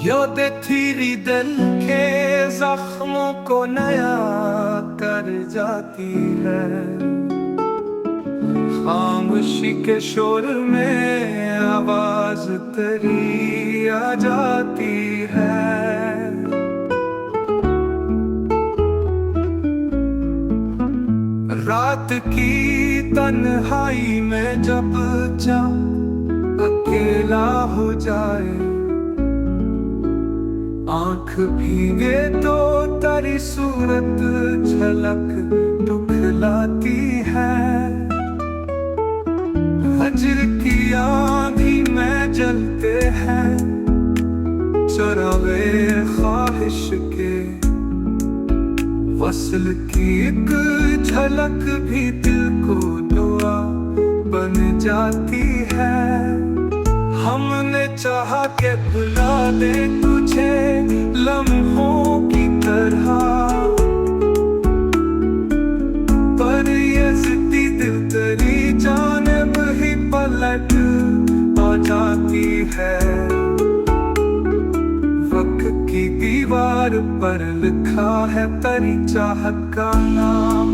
यादें तेरी दिल के जख्मों को नया कर जाती है। खामोशी के शोर में आवाज तेरी आ जाती है। रात की तन्हाई में जब चाँद अकेला हो जाए, आंख भीगे तो तेरी सूरत झलक दिखलाती है। हजर की आंधी में जलते हैं चरागे ख्वाहिश के, वसल की एक झलक भी दिल को दुआ बन जाती है। हमने चाहा के भुला दे तुझे लम्हों की तरह, पर ये जिद्दी दिल तेरी जानिब ही पलट आ जाती है। वक्त की दीवार पर लिखा है तेरी चाहत का नाम।